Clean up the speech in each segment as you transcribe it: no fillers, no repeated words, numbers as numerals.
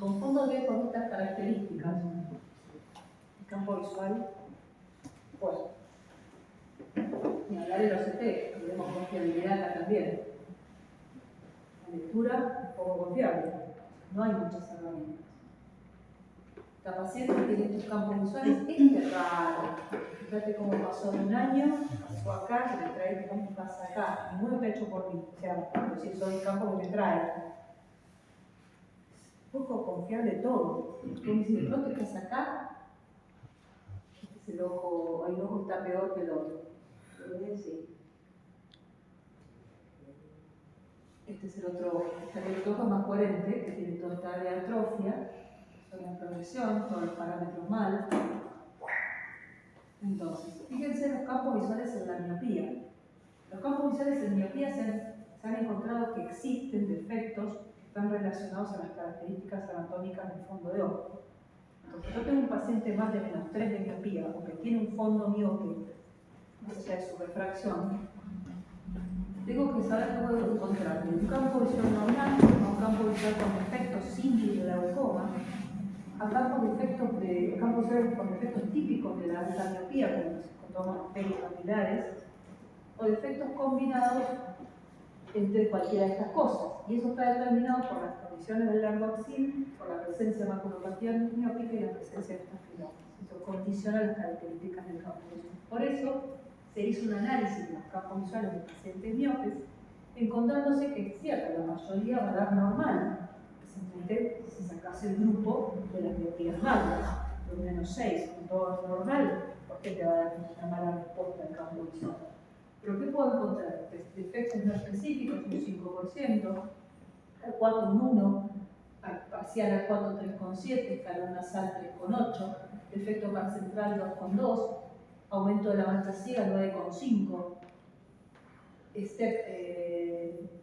con fondo D con estas características, el campo visual, bueno, ni hablar de los ET, tenemos confiabilidad acá también. La lectura, poco confiable, no hay muchas herramientas. La paciente tiene estos campos visuales, es raro. Fíjate cómo pasó de un año, pasó acá, que me trae el campo pasa acá. Ninguno me ha hecho por mí, o sea, si soy el campo que me trae. Poco confiable todo. Tú me dices, de pronto estás acá, este es el ojo está peor que el otro. Sí. Este es el otro ojo más coherente, que tiene toda esta área de atrofia, zona de progresión, todos los parámetros mal. Entonces, fíjense los campos visuales en la miopía. Los campos visuales en miopía se han encontrado que existen defectos que están relacionados a las características anatómicas del fondo de ojo. Entonces, yo tengo un paciente más de menos 3 de miopía o que tiene un fondo miope, más allá de su refracción, tengo que saber cómo debo encontrar de un campo visual normal a un campo visual con defectos sin glaucoma, a campos visuales con defectos típicos de la miopía, como tomas pericapilares, o defectos combinados entre cualquiera de estas cosas. Y eso está determinado por las condiciones del largoaxil, por la presencia de maculopatía miópica y la presencia de estas fibromas. Eso condiciona las características del campo visual. Por eso se hizo un análisis de los campos visuales de pacientes miopes, encontrándose que es cierto, la mayoría va a dar normal, simplemente si sacas el grupo de las miopías malas, de menos 6, con todo normal, ¿por qué te va a dar una mala respuesta al campo visual? Pero ¿qué puedo encontrar? Defectos no específicos, un 5%, al 4 un 1, parcial al 4 3,7, escalón nasal 3,8, defecto parcentral 2,2, aumento de la mancha ciega 9,5,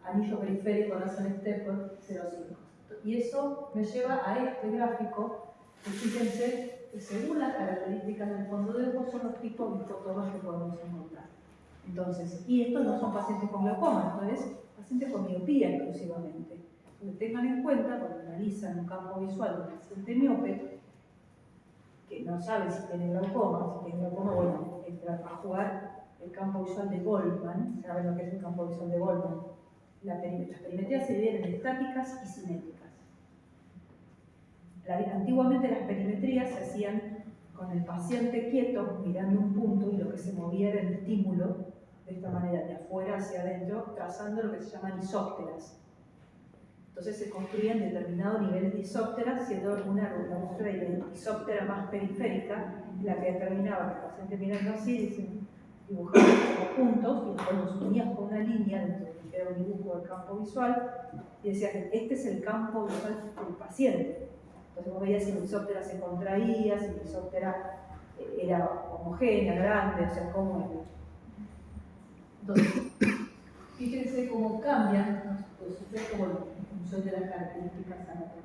anillo periférico nasal stepper 0,5. Y eso me lleva a este gráfico, que fíjense que según las características del fondo de ojo son los tipos de fotomas que podemos encontrar. Entonces, y estos no son pacientes con glaucoma, esto es pacientes con miopía exclusivamente. Entonces, tengan en cuenta cuando analizan un campo visual de un paciente miope, que no sabe si tiene glaucoma, bueno, entra a jugar el campo visual de Goldman. ¿Saben lo que es el campo visual de Goldman? Las perimetrías se dividen en estáticas y cinéticas. Antiguamente las perimetrías se hacían con el paciente quieto, mirando un punto, y lo que se movía era el estímulo, de esta manera, de afuera hacia adentro, trazando lo que se llaman isópteras. Entonces se construían determinados niveles de isópteras, siendo una muestra de la isóptera más periférica, la que determinaba que el paciente mirando así, dibujaba los puntos, y después los unías con una línea dentro de lo que era un dibujo del campo visual, y decías que este es el campo visual del paciente. Entonces vos veías si la isóptera se contraía, si la isóptera era homogénea, grande, o sea, cómo era. Entonces, fíjense cómo cambian los sujetos en función de las características anatómicas.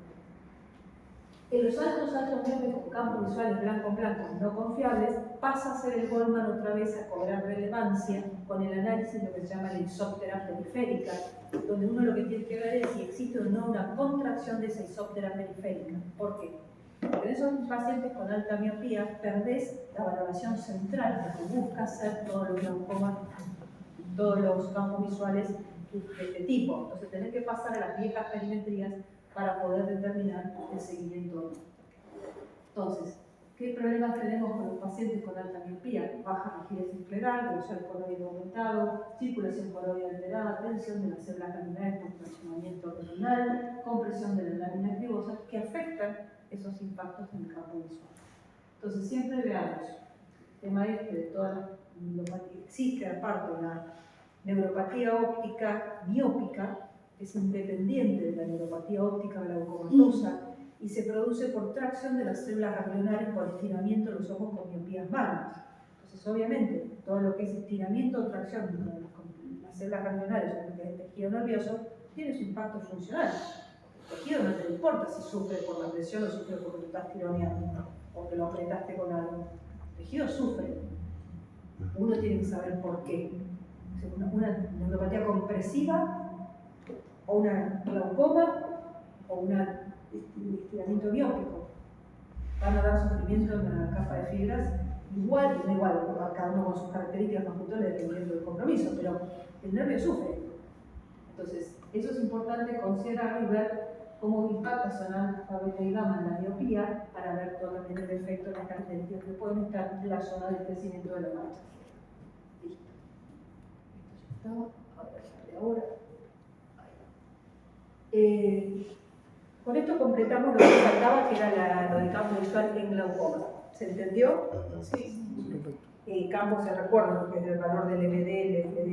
En los altos miopes con campos visuales blancos no confiables, pasa a ser el Goldman otra vez a cobrar relevancia con el análisis de lo que se llama la isóptera periférica, donde uno lo que tiene que ver es si existe o no una contracción de esa isóptera periférica. ¿Por qué? Porque en esos pacientes con alta miopía perdés la valoración central de que busca hacer todos los campos visuales de este tipo. Entonces tenés que pasar a las viejas perimetrías para poder determinar el seguimiento. Entonces, ¿qué problemas tenemos con los pacientes con alta miopía? Baja rigidez escleral, grosor coroideo aumentado, circulación coroidea alterada, tensión de las células laminares por fraccionamiento retinal, compresión de las láminas fibosas, que afectan esos impactos en el campo visual. Entonces, siempre veamos el tema de todas las neuropatía. Existe aparte la neuropatía óptica miópica, que es independiente de la neuropatía óptica glaucomatosa y se produce por tracción de las células ganglionares por estiramiento de los ojos con miopías magnas. Entonces, obviamente, todo lo que es estiramiento o tracción de las células ganglionares o lo que es el tejido nervioso tiene su impacto funcional. El tejido no te importa si sufre por la presión o sufre porque lo estás tironeando o que lo apretaste con algo. El tejido sufre. Uno tiene que saber por qué. Una neuropatía compresiva, o una glaucoma, o una estiramiento miópico. Van a dar sufrimiento en la capa de fibras, igual y no igual, cada uno con sus características más puntuales dependiendo del compromiso, pero el nervio sufre. Entonces, eso es importante considerarlo y ver cómo impacta zona alfa, beta y gamma en la miopía para ver todo también el efecto de las características que pueden estar en la zona del crecimiento de la mancha. Listo. Esto ya está. Ahora ya de ahora. Con esto completamos lo que faltaba, que era lo del campo visual en glaucoma. ¿Se entendió? Sí. Campo se recuerda, porque es el valor del MD, el FD.